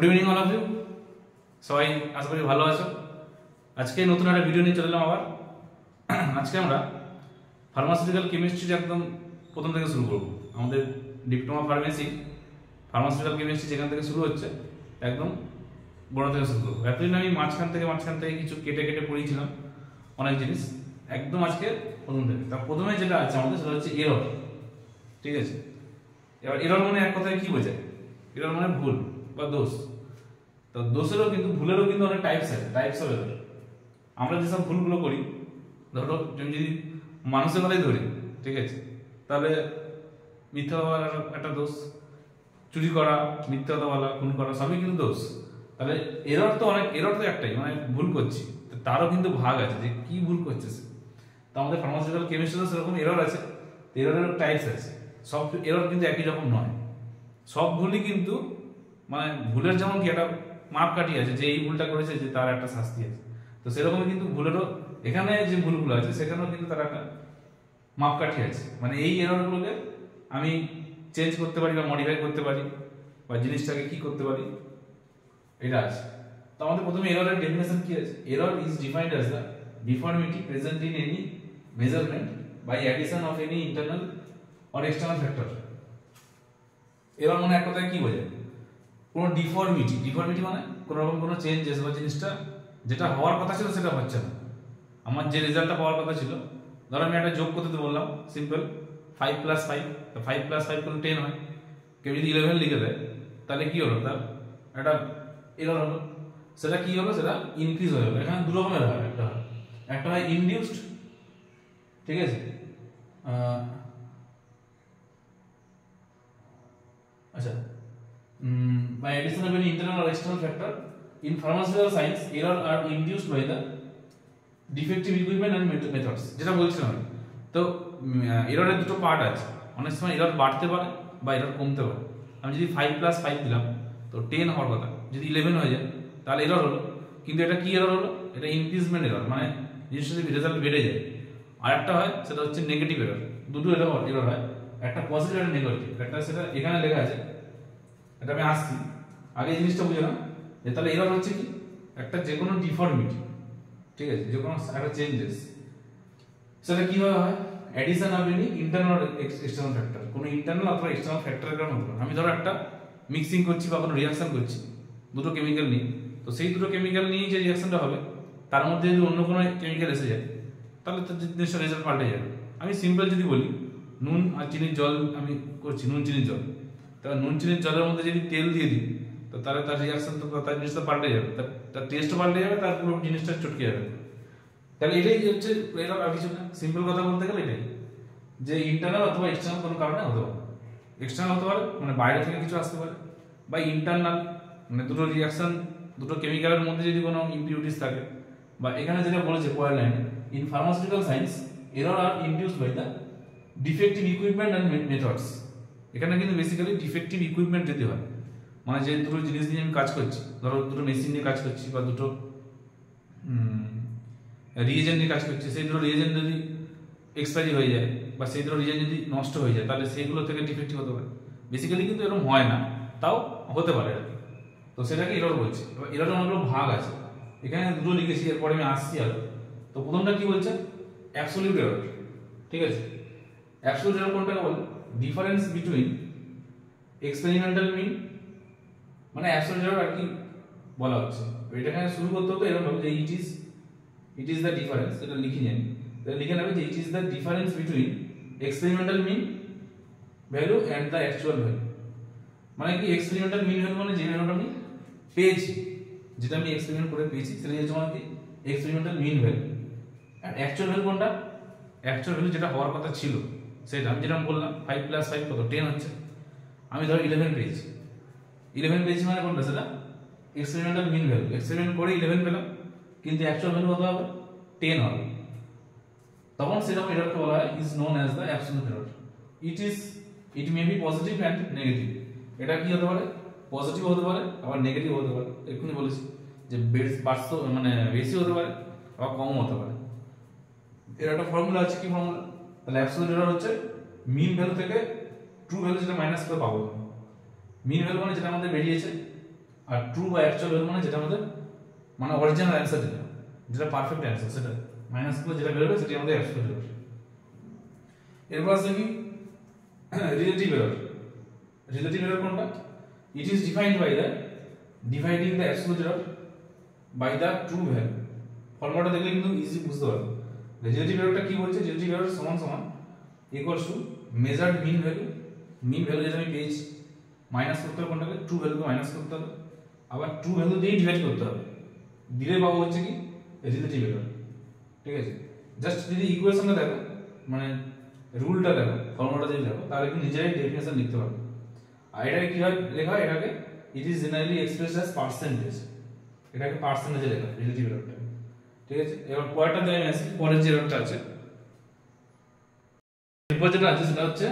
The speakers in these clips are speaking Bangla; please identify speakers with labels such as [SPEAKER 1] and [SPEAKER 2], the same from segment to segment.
[SPEAKER 1] Good evening all of you, সবাই আশা করি ভালো আছো। আজকে নতুন একটা ভিডিও নিয়ে চলে এলাম আবার। আজকে আমরা ফার্মাসিউটিক্যাল কেমিস্ট্রি একদম প্রথম থেকে শুরু করব। আমাদের ডিপ্লোমা ফার্মাসিউটিক্যাল কেমিস্ট্রি যেখান থেকে শুরু হচ্ছে একদম বড় থেকে শুরু করবো। এতদিন আমি মাঝখান থেকে কিছু কেটে কেটে পড়িয়েছিলাম অনেক জিনিস, একদম আজকে প্রথম থেকে। তার প্রথমে যেটা আছে আমাদের সেটা হচ্ছে এরর। ঠিক আছে, এবার এরর মানে এক কথায় কি বোঝায়? এরর মানে ভুল বা দোষ। তো দোষেরও কিন্তু ভুলেরও কিন্তু অনেক টাইপস আছে, টাইপস অফ এরর। আমরা যেসব ভুলগুলো করি, ধরো যদি মানুষের বেলায় ধরি, ঠিক আছে, তাহলে মিথ্যা বলার একটা দোষ, চুরি করা, মিথ্যা কথা বলা, খুন করা সবই কিন্তু দোষ। তাহলে এরর তো একটাই, মানে ভুল করছি, তারও কিন্তু ভাগ আছে যে কি ভুল করছে সে। তো আমাদের ফার্মাসিউটিক্যাল কেমিস্ট্রিতে সেরকম এরর আছে, এররের টাইপস আছে। সব এরর কিন্তু একই রকম নয়, সব ভুলই কিন্তু মানে ভুলের যেমন কি একটা মাপকাঠি আছে যে এই ভুলটা করেছে যে তার একটা শাস্তি আছে, তো সেরকমই কিন্তু ভুলেরও এখানে যে ভুলগুলো আছে সেখানেও কিন্তু তার একটা মাপকাঠি আছে। মানে এই এররগুলোকে আমি চেঞ্জ করতে পারি বা মডিফাই করতে পারি বা জিনিসটাকে কি করতে পারি, এটা আছে। তো আমাদের প্রথমে এররের ডেফিনেশন কি আছে? Error is defined as the deformity present in any measurement by addition of any internal or external factor. Error মানে এক কথায় কি বোঝায়? কোনো ডিফর্মিটি মানে কোনো রকম কোনো চেঞ্জেস বা জিনিসটা যেটা হওয়ার কথা ছিল সেটা হচ্ছে না। আমার যে রেজাল্টটা পাওয়ার কথা ছিল, ধরো আমি একটা যোগ করতে বললাম, সিম্পল 5 + 5, তো 5 + 5 করলে 10 হয়। কেউ যদি 11 লিখে দেয় তাহলে কি হলো? তার একটা এরর হলো। সেটা কি হলো? সেটা ইনক্রিজ হয়ে গেলো। এখানে দু রকমের হয়, একটা হয় ইনডিউসড, ঠিক আছে, আচ্ছা, by addition of any internal or external factor. In pharmaceutical science, error are induced by the defective equipment and methods. যেটা বলছিলাম। তো এররের দুটো পার্ট আছে। অনেক সময় এরর বাড়তে পারে বা এরর কমতে পারে। আমি যদি 5 + 5 দিলাম তো 10 হওয়ার কথা, যদি 11 হয়ে যায় তাহলে এরর হলো। কিন্তু এটা কি এরর হলো? এটা ইনক্রিজমেন্ট এরর, মানে জিনিসটা যদি রেজাল্ট বেড়ে যায়। আর একটা হয় সেটা হচ্ছে নেগেটিভ এরর। দুটো এরর হয়, একটা পজিটিভ একটা নেগেটিভ। একটা সেটা এখানে লেখা আছে, এটা আমি আসছি, আগে জিনিসটা বুঝে না যে তাহলে এরর হচ্ছে কি? একটা যে কোনো ডিফর্মিটি, ঠিক আছে, যে কোনো একটা চেঞ্জেস, সেটা কিভাবে হয়? Addition of any internal external factor. কোনো ইন্টারনাল অথবা এক্সটার্নাল ফ্যাক্টরের কারণে হতে পারে। আমি ধরো একটা মিক্সিং করছি বা কোনো রিঅ্যাকশন করছি দুটো কেমিক্যাল নিয়ে, তো সেই দুটো কেমিক্যাল নিয়ে যে রিঅ্যাকশনটা হবে তার মধ্যে যদি অন্য কোনো কেমিক্যাল এসে যায় তাহলে তো জিনিসটা রেজাল্ট পাল্টে যাবে। আমি সিম্পল যদি বলি, নুন আর চিনির জল আমি করছি, নুন চিনির জল, তাহলে নুন চিনির জলের মধ্যে যদি তেল দিয়ে দিই তো তাহলে তার রিঅ্যাকশন তো তার জিনিসটা পাল্টে যাবে, তার টেস্টও পাল্টে যাবে, তার পুরো জিনিসটা চটকে যাবে। তাহলে এটাই হচ্ছে এরর, আর কিছু না। সিম্পল কথা বলতে গেলে এটাই, যে ইন্টারনাল অথবা এক্সটার্নাল কোনো কারণে হতে পারে। এক্সটার্নাল হতে পারে মানে বাইরে থেকে কিছু আসতে পারে, বা ইন্টারনাল মানে দুটো রিঅ্যাকশন, দুটো কেমিক্যালের মধ্যে যদি কোনো ইমপিউরিটিস থাকে, বা এখানে যেটা বলেছে পয়েন্ট লাইনে, in pharmaceutical science error are induced by the defective equipment and methods. এখানে কিন্তু বেসিক্যালি ডিফেক্টিভ ইকুইপমেন্ট যদি হয়, মানে যে দুটো জিনিস নিয়ে আমি কাজ করছি, ধরো দুটো মেশিন নিয়ে কাজ করছি বা দুটো রিএজেন্ট নিয়ে কাজ করছি, সেই দুটো রিএজেন্ট যদি এক্সপায়ারি হয়ে যায় বা সেই দুটো রিএজেন্ট যদি নষ্ট হয়ে যায় তাহলে সেইগুলো থেকে ডিফেক্টিভ হতে পারে। বেসিক্যালি কিন্তু এরকম হয় না, তাও হতে পারে আর কি। তো সেটাকে এরর বলছি। এবার এররের অনেকগুলো ভাগ আছে, এখানে দুটো লিখেছি, এরপরে আমি আসছি আর। তো প্রথমটা কি বলছে? অ্যাবসলিউট এরর, ঠিক আছে। অ্যাবসলিউট এরর কোনটাকে বলে? ডিফারেন্স বিটুইন এক্সপেরিমেন্টাল মিন, মানে অ্যাবসলিউট এরর আর কি বলা হচ্ছে। এটাকে শুরু করতে হতো এরকম ভাবে যে ইট ইজ দ্য ডিফারেন্স, এটা লিখে নেন, তাহলে লিখে নেবে যে it is the difference between experimental mean value and the actual value. মানে কি এক্সপেরিমেন্টাল মিন ভ্যালু মানে যে ভ্যালুটা আমি পেয়েছি, যেটা আমি এক্সপেরিমেন্ট করে পেয়েছি সেটা হচ্ছে আমার কি এক্সপেরিমেন্টাল মিন ভ্যালু। আর অ্যাকচুয়াল ভ্যালু কোনটা? অ্যাকচুয়াল ভ্যালু যেটা হওয়ার কথা ছিল সেটা আমি যেটা বললাম 5 + 5 কত? 10 হচ্ছে। আমি ধরো 11 পেয়েছি, 11 পেয়েছি মানে কোনটা? সেটা এক্সপেরিমেন্টাল মিন ভ্যালু। এক্সপেরিমেন্ট করে 11 পেলাম, কিন্তু অ্যাকচুয়াল ভ্যালু কত হবে? 10 হবে। তখন সেরকম এররকে বলা হয় is known as the absolute error. It may be positive and negative. এটা কি হতে পারে? পজিটিভ হতে পারে, আবার নেগেটিভ হতে পারে। এক্ষুনি বলেছি যে মানে বেশি হতে পারে আবার কম হতে পারে। এর একটা ফর্মুলা আছে, কি ফর্মুলা? তাহলে অ্যাবসলিউট এরর হচ্ছে মিন ভ্যালু থেকে ট্রু ভ্যালু যেটা মাইনাস করে পাবো। মিন ভ্যালু মানে যেটা আমাদের বেরিয়েছে, আর ট্রু বা অ্যাকচুয়াল ভ্যালু মানে যেটা আমাদের মানে অরিজিনাল অ্যান্সার, যেটা পারফেক্ট অ্যান্সার, সেটা মাইনাস করে যেটা বেরোবে সেটা আমাদের অ্যাকচুয়াল ভ্যালু। এরপর আছে কি রিলেটিভ এরর। রিলেটিভ এরর কোনটা? It is defined by the dividing the absolute error by the true value. ফর্মুলাটা দেখলে কিন্তু ইজি বুঝতে পারবে। রিলেটিভ এররটা কি বলছে? রিলেটিভ এরর সমান সমান equals to measured mean value. Mean value যেটা আমি পেয়েছি মাইনাস করতে হবে কোনটাকে? ট্রু ভ্যালুকে মাইনাস করতে হবে, আবার ট্রু ভ্যালু দিয়ে ডিভাইড করতে হবে, দিলে পাবো হচ্ছে কি রিলেটিভ এরর। ঠিক আছে, জাস্ট যদি ইকুয়েশনটা দেখো মানে রুলটা দেখো, ফর্মুলাটা যদি দেখো তাহলে কিন্তু নিজেরাই ডেফিনেশন লিখতে পারবে। আর এটাকে কিভাবে লেখা হয়? এটাকে it is generally expressed as percentage. এটাকে পার্সেন্টেজে লেখা হয় রিলেটিভ এররটা। ঠিক আছে, এবার পরেরটা দেখে আসি। পরের যে এররটা আছে, এরপর যেটা আছে সেটা হচ্ছে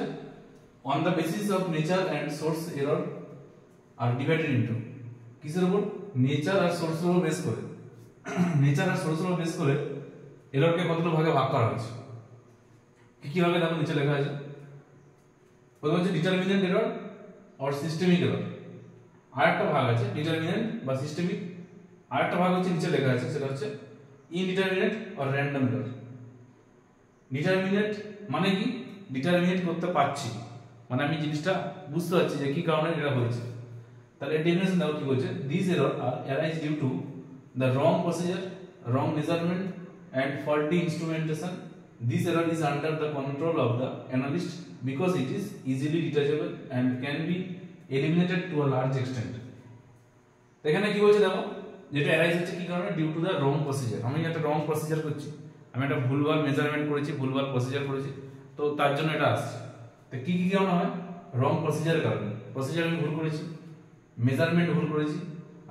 [SPEAKER 1] on the basis of nature and source error are divided into. কিসের উপর? নেচার আর সোর্সের উপর বেস করে। নেচার আর সোর্সের উপর বেস করে এররকে কতটা ভাগে ভাগ করা হয়েছে। কি ভাবে দেখো নিচে লেখা আছে। প্রথম হচ্ছে ডিটারমিনেন্ট এরর আর সিস্টেমিক এরর। আরেকটা ভাগ আছে ডিটারমিনেন্ট বা সিস্টেমিক। আরেকটা ভাগ হচ্ছে নিচে লেখা আছে, সেটা হচ্ছে ইনডিটারমিনেট আর র্যান্ডম এরর। ডিটারমিনেট মানে কি? ডিটারমিনেট করতে পারছি, মানে আমি জিনিসটা বুঝতে পারছি যে কি কারণে এটা হয়েছে। তাহলে এর ডেফিনিশন দাও কি বলছে? This error are arise due to the wrong procedure, wrong measurement and faulty instrumentation. This error is under the control of the analyst because it is easily detachable and can be eliminated to a large extent. এখানে কি বলছে দেখো, যেটা অ্যারাইজ হচ্ছে কি কারণে? Due to the wrong procedure. আমি একটা রং প্রসিজার করছি, আমি একটা ভুলভাল মেজারমেন্ট করেছি, ভুলভাল প্রসিজার করেছি, তো তার জন্য এটা আসছে। তো কি কি কারণে হয়? রং প্রসিজারের কারণে। প্রসিজার আমি ভুল করেছি, মেজারমেন্ট ভুল করেছি,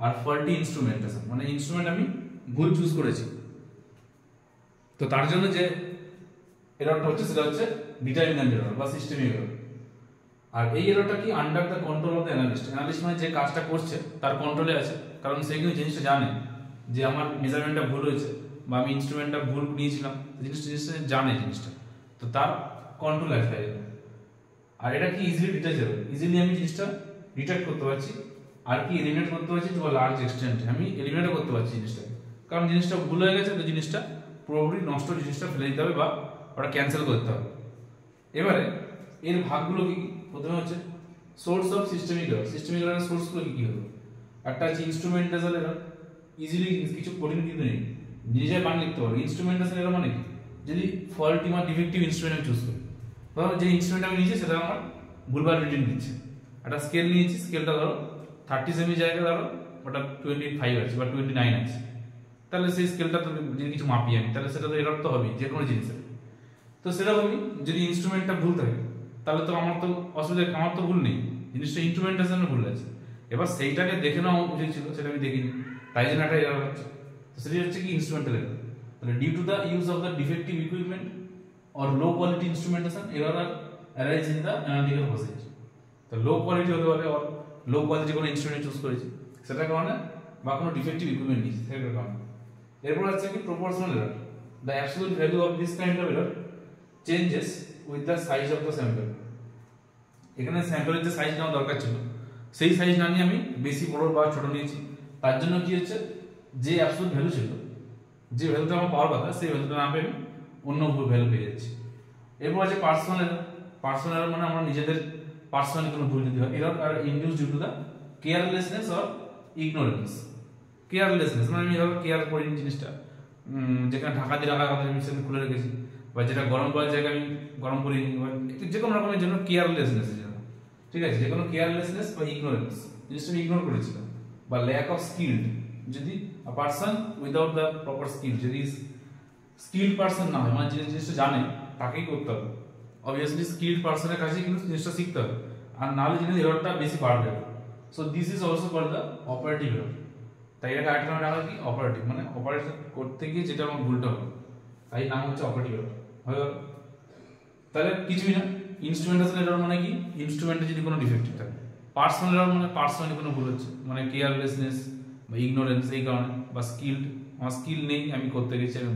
[SPEAKER 1] আর ফল্টি ইনস্ট্রুমেন্টেশন মানে ইনস্ট্রুমেন্ট আমি ভুল চুজ করেছি। তো তার জন্য যে এররটা হচ্ছে সেটা হচ্ছে ডিটারমিনেন্ট এরর বা সিস্টেমিক এরর। আর এই এররটা কি? Under the control of the analyst. Analyst মানে যে কাজটা করছে তার কন্ট্রোলে আছে, কারণ সে কিন্তু জিনিসটা জানে যে আমার মেজারমেন্টটা ভুল হয়েছে বা আমি ইনস্ট্রুমেন্টটা ভুল নিয়েছিলাম, জিনিসটা জানে জিনিসটা, তো তার কন্ট্রোল আছে। আর এটা কি ইজিলি ডিটেচেবল, ইজিলি আমি জিনিসটা ডিটেক্ট করতে পারছি, আর কি এলিমিনেট করতে পারছি টু আ লার্জ এক্সটেন্ট। আমি এলিমিনেট করতে পারছি জিনিসটা, কারণ জিনিসটা ভুল হয়ে গেছে, তো জিনিসটা পুরোপুরি নষ্ট, জিনিসটা ফেলে দিতে হবে বা ওটা ক্যান্সেল করতে হবে। এবারে এর ভাগগুলো কি? প্রথমে হচ্ছে source of systemic error. Systemic এররের সোর্সগুলো কি কি হবে? একটা আছে ইনস্ট্রুমেন্টেশন এরর, ইজিলি কিছু কঠিন কিন্তু নেই, নিজে মান লিখতে পারবে। ইনস্ট্রুমেন্টেশন এরর মানে কি? যদি ফল্টি বা ডিফেক্টিভ ইনস্ট্রুমেন্ট আমি চুজ করি, ধরো যে ইনস্ট্রুমেন্ট আমি নিয়েছি সেটা আমার ভুলভাল রিডিং দিচ্ছে। একটা স্কেল নিয়েছি, স্কেলটা ধরো 30 সেমি জায়গায় ধরো ওটা 25 আছে বা 29 আছে, তাহলে সেই স্কেলটা তো যদি কিছু মাপি আমি, তাহলে সেটা তো এরর তো হবেই যে কোনো জিনিসের। তো সেরকমই যদি ইনস্ট্রুমেন্টটা ভুল থাকে তাহলে তো আমার তো অসুবিধা, আমার তো ভুল নেই, জিনিসটা ইনস্ট্রুমেন্টেশনে ভুল আছে। এবার সেইটাকে দেখে নেওয়া উচিত ছিল, সেটা আমি দেখিনি, তাই জন্য একটা এরর হচ্ছে। তো সেটা হচ্ছে কি ইনস্ট্রুমেন্টাল এরর। তাহলে due to the use of the defective equipment or low quality instrumentation error are arise in the analytical procedure. তো লো কোয়ালিটি হতে পারে, আর লো কোয়ালিটি কোনো ইনস্ট্রুমেন্ট চুজ করেছি সেটার কারণে, বা কোনো ডিফেক্টিভ ইকুইপমেন্ট নিয়েছি সেটার কারণে। এরপর আছে কি proportional error. The absolute value of this kind of error changes with the size of the sample. এখানে স্যাম্পলের যে সাইজ নেওয়া দরকার ছিল সেই সাইজ না নিয়ে আমি বেশি বড় বা ছোট নিয়েছি, তার জন্য কি হচ্ছে যে অ্যাবসলিউট ভ্যালু ছিল, যে ভ্যালুটা আমার পাওয়ার কথা সেই ভ্যালুটা না পেয়ে অন্য ভ্যালু পেয়ে যাচ্ছি। এরপর আছে পার্সোনাল এরর। পার্সোনাল এরর মানে আমরা নিজেদের পার্সোনালি কোনো ভুল যদি হয়। Error are induce due to the carelessness or ignorance. Carelessness মানে আমি ধরো কেয়ার করিনি জিনিসটা, যেখানে ঢাকা দিয়ে রাখার কথা আমি সেখানে খুলে রেখেছি, বা যেটা গরম করার জায়গায় আমি গরম করিনি, যে কোনো রকমের জন্য কেয়ারলেসনেস, ঠিক আছে, যে কোনো কেয়ারলেসনেস বা ইগনোরেন্স, জিনিসটা আমি ইগনোর করেছিলাম। বা ল্যাক অফ স্কিলড, যদি আ person without the proper skill, যদি স্কিলড পারসন না হয়, মানে যে জিনিসটা জানে তাকেই করতে হবে। অবভিয়াসলি স্কিলড পারসনের কাছে কিন্তু জিনিসটা শিখতে হবে, আর নাহলে জিনিস এররটা বেশি বাড়বে। So this is also called the operative error. তাই এটাকে আরেকটা নাম রাখা কি অপারেটিভ, মানে অপারেশন করতে গিয়ে যেটা আমার ভুলটা হবে, তাই নাম হচ্ছে অপারেটিভ এরর। হয়ে গেল। তাহলে কিছুই না। ইনস্ট্রুমেন্টেশন এরর মানে কি? ইনস্ট্রুমেন্টে যদি কোনো ডিফেক্টিভ থাকে। পার্সোনাল এরর মানে পার্সোনালি কোনো ভুল হচ্ছে, মানে কেয়ারলেসনেস বা ইগনোরেন্স এই কারণে, বা স্কিলড, আমার স্কিল নেই, আমি করতে গেছি, আমি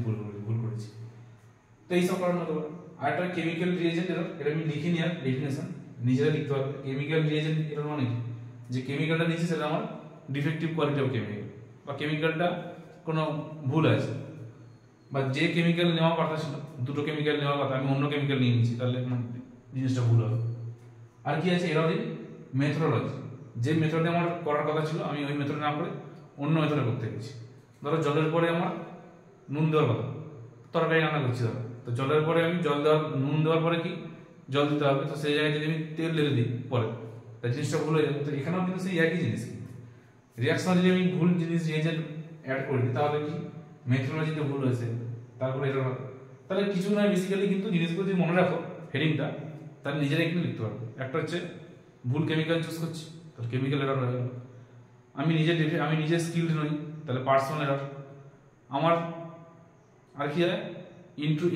[SPEAKER 1] ভুল করেছি, তো এইসব কারণ হতে পারে। আর একটা কেমিক্যাল রিয়েজেন্ট এরর, এটা আমি লিখিনি আর ডেফিনেশন নিজেরা লিখতে পারবে। কেমিক্যাল রিয়েজেন্ট এরর মানে কি? যে কেমিক্যালটা নিয়েছি সেটা আমার ডিফেক্টিভ কোয়ালিটি অফ কেমিক্যাল, বা কেমিক্যালটা কোনো ভুল আছে, বা যে কেমিক্যাল নেওয়ার কথা ছিল, দুটো কেমিক্যাল নেওয়ার কথা, আমি অন্য কেমিক্যাল নিয়ে নিচ্ছি, তাহলে জিনিসটা ভুল হবে। আর কি আছে, এরর ইন মেথোডোলজি, যে মেথডে আমার করার কথা ছিল আমি ওই মেথডে না করে অন্য মেথডে করতে গেছি। ধরো জলের পরে আমার নুন দেওয়ার কথা, তরকারি রান্না করছি ধরো, তো জলের পরে আমি নুন দেওয়ার পরে কি জল দিতে হবে, তো সেই জায়গায় যদি আমি তেল ঢেলে দিই পরে, তাই জিনিসটা ভুল হয়ে যাবে। তো এখানেও কিন্তু সেই একই জিনিস, রিয়াকশন যদি আমি ভুল জিনিস রিয়েজেন্ট অ্যাড করি তাহলে কি মেথোডোলজিতে ভুল হয়েছে, তারপরে এরর হবে। তাহলে কিছু না, বেসিক্যালি কিন্তু জিনিসগুলো যদি মনে রাখো হেডিংটা, তাহলে নিজেরাই কিন্তু লিখতে পারবে। একটা হচ্ছে ভুল কেমিক্যাল চুজ করছি, তাহলে কেমিক্যাল এরর হয়ে গেল। আমি নিজে স্কিলড নই, তাহলে পার্সোনাল এরর। আমার আর কি হয়,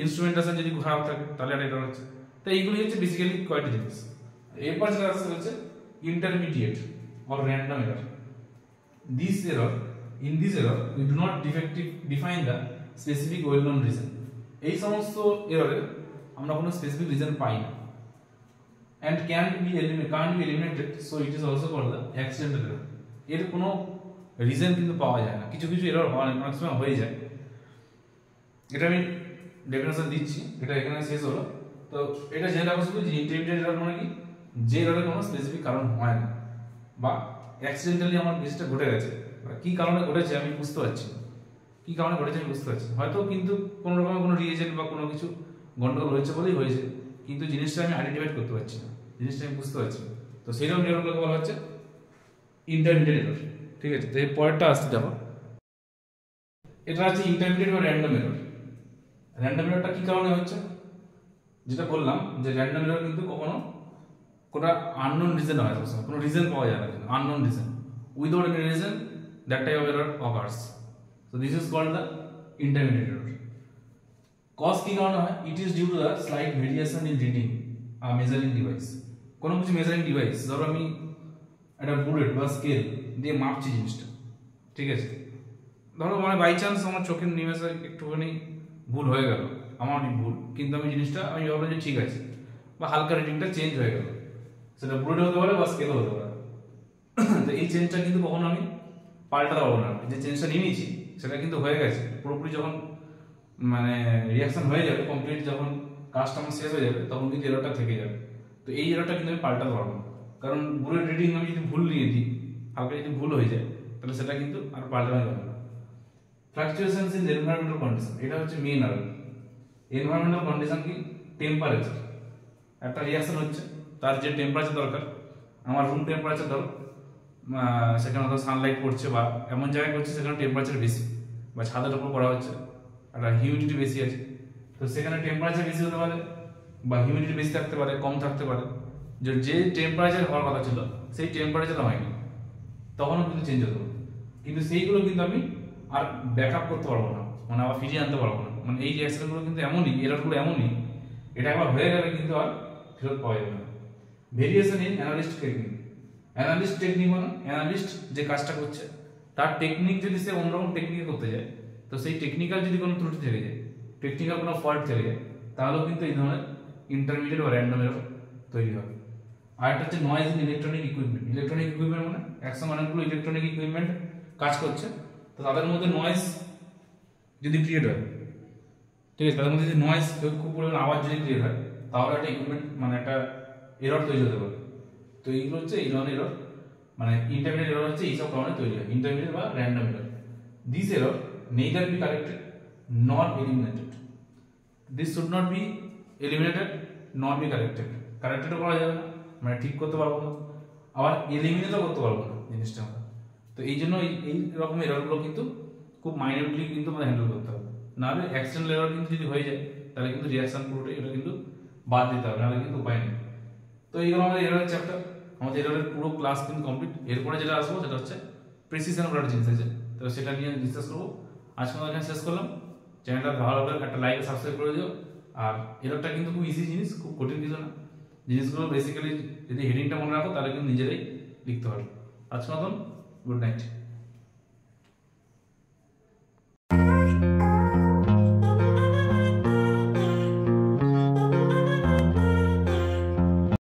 [SPEAKER 1] ইনস্ট্রুমেন্টেশন যদি খারাপ থাকে তাহলে একটা এরর হচ্ছে। তো এইগুলি হচ্ছে বেসিক্যালি কয়েকটা জিনিস। এরপর যেটা আসছে হচ্ছে intermediate or random error. In this error we do not define the specific well known reason. এই সমস্ত এররে আমরা কোনো স্পেসিফিক রিজন পাই না, and can't be eliminated, so it is also called the accidental error. এর কোনো রিজন কিন্তু পাওয়া যায় না, কিছু এরর অনেক সময় হয়ে যায়। এটা আমি ডেফিনেশন দিচ্ছি, এটা এখানে শেষ হলো। তো এটা জেনে রাখা শুধু যে ইন্টারমিডিয়েট এরর মানে কি, যে এররের কোনো স্পেসিফিক কারণ হয় না, বা অ্যাক্সিডেন্টালি আমার জিনিসটা ঘটে গেছে, কি কারণে ঘটেছে আমি বুঝতে পারছি না, কি কারণে ঘটেছে আমি বুঝতে পারছি, হয়তো কিন্তু কোনো রকমের কোনো রিয়েজেন্ট বা কোনো কিছু গন্ডগোল হয়েছে বলেই হয়েছে, কিন্তু জিনিসটা আমি আইডেন্টিফাই করতে পারছি না, জিনিসটা আমি বুঝতে পারছি না। তো সেইরকম এররগুলোকে বলা হচ্ছে ইন্টারমিডিয়েট এরর। ঠিক আছে, তো এই পরেরটা আসছে দেখো, এটা হচ্ছে ইন্টারমিডিয়েট বা র্যান্ডম এরর। র্যান্ডম এররটা কি কারণে হচ্ছে, যেটা বললাম যে র্যান্ডম এরর কিন্তু কখনো কোনো আননোন রিজন হয়, কোনো রিজন পাওয়া যায় না, unknown reason, without any reason that type of error occurs. So this is called the intermediate error. Cause কি কারণে হয়, it is due to the slight variation in reading a measuring device. কোনো কিছু মেজারিং ডিভাইস, ধরো আমি একটা বুলেট বা স্কেল দিয়ে মাপছি জিনিসটা, ঠিক আছে, ধরো মানে বাই চান্স আমার চোখের নিমেষে একটুখানি ভুল হয়ে গেল, আমারই ভুল, কিন্তু আমি জিনিসটা আমি ভাবলাম যে ঠিক আছে, বা হালকা রিডিংটা চেঞ্জ হয়ে গেল, সেটা বুলেট হতে পারে বা স্কেল হতে পারে। তো এই চেঞ্জটা কিন্তু কখনো আমি পাল্টাতে পারবো না, যে চেঞ্জটা নিয়ে নিয়েছি সেটা কিন্তু হয়ে গেছে পুরোপুরি, যখন মানে রিয়াকশন হয়ে যাবে কমপ্লিট, যখন কাজটা আমার শেষ হয়ে যাবে তখন কিন্তু এররটা থেকে যাবে। তো এই এররটা কিন্তু আমি পাল্টাতে পারবো না, কারণ বুলেট রিডিং আমি যদি ভুল নিয়ে দিই, হালকা যদি ভুল হয়ে যায়, তাহলে সেটা কিন্তু আর পাল্টানো যাবে না। ফ্লাকচুয়েশনস ইন এনভায়রনমেন্টাল কন্ডিশন, এটা হচ্ছে মেইন এরর। এনভায়রনমেন্টাল কন্ডিশন কি, টেম্পারেচার, একটা রিয়াকশন হচ্ছে, তার যে টেম্পারেচার দরকার, আমার রুম টেম্পারেচার ধরো, সেখানে ধরো সানলাইট পড়ছে বা এমন জায়গায় করছে সেখানে টেম্পারেচার বেশি, বা ছাদের উপর করা হচ্ছে, একটা হিউমিডিটি বেশি আছে, তো সেখানে টেম্পারেচার বেশি হতে পারে, বা হিউমিডিটি বেশি থাকতে পারে, কম থাকতে পারে, যে টেম্পারেচার হওয়ার কথা ছিল সেই টেম্পারেচার হয়নি, তখনও কিন্তু চেঞ্জ হতে পারে, কিন্তু সেইগুলো কিন্তু আমি আর ব্যাক আপ করতে পারবো না, মানে আবার ফিরিয়ে আনতে পারবো না। মানে এই রিয়াকশনগুলো কিন্তু এমনই, এররগুলো এমনই, এটা একবার হয়ে গেলে কিন্তু আর ফেরত পাওয়া যাবে না। Variation in analyst technique, analyst technique মানে অ্যানালিস্ট যে কাজটা করছে তার টেকনিক যদি সে অন্যরকম টেকনিকে করতে যায়, তো সেই টেকনিক্যাল যদি কোনো ত্রুটি থেকে যায়, টেকনিক্যাল কোনো ফল্ট থেকে যায়, তাহলেও কিন্তু এই ধরনের ইন্টারমিডিয়েট বা র্যান্ডম এরর তৈরি হবে। আর একটা হচ্ছে noise in electronic equipment. Electronic equipment মানে একসঙ্গে অনেকগুলো ইলেকট্রনিক ইকুইপমেন্ট কাজ করছে, তো তাদের মধ্যে নয়েজ যদি ক্রিয়েট হয়, ঠিক আছে, তাদের মধ্যে যদি নয়েজ খুব পরিমাণ আওয়াজ যদি ক্রিয়েট হয়, তাহলে একটা ইকুইপমেন্ট মানে একটা এরর তৈরি হতে পারে। তো এইগুলো হচ্ছে এই ধরনের এরর, মানে ইন্টারমিডিয়েট এরর হচ্ছে এইসব কারণে তৈরি হয়, ইন্টারমিডিয়েট বা random error. This error neither be corrected nor eliminated, this should not be eliminated nor be corrected, কারেক্টেডও করা যাবে না, মানে ঠিক করতে পারবো না, আবার এলিমিনেটও করতে পারবো না জিনিসটা আমরা। তো এই জন্য এই রকম এররগুলো কিন্তু খুব মাইনরলি কিন্তু আমাদের হ্যান্ডেল করতে হবে, নাহলে অ্যাক্সিডেন্টাল এরর কিন্তু যদি হয়ে যায় তাহলে কিন্তু রিয়াকশন পুরোটাই এটা কিন্তু বাদ দিতে হবে, নাহলে কিন্তু উপায় নেই। তো এইগুলো আমাদের এররের চ্যাপ্টার, আমাদের এররের পুরো ক্লাস কিন্তু কমপ্লিট। এরপরে যেটা আসবো সেটা হচ্ছে প্রেসিশন বলে একটা জিনিস আছে, তো সেটা নিয়ে ডিসকাস করবো। আজকে আমরা এখানে শেষ করলাম। চ্যানেলটা ভালো লাগলে একটা লাইক সাবস্ক্রাইব করে দিও। আর এররটা কিন্তু খুব ইজি জিনিস, খুব কঠিন কিছু না, জিনিসগুলো বেসিক্যালি যদি হেডিংটা মনে রাখো তাহলে কিন্তু নিজেরাই লিখতে পারো। আজকের মতন গুড নাইট।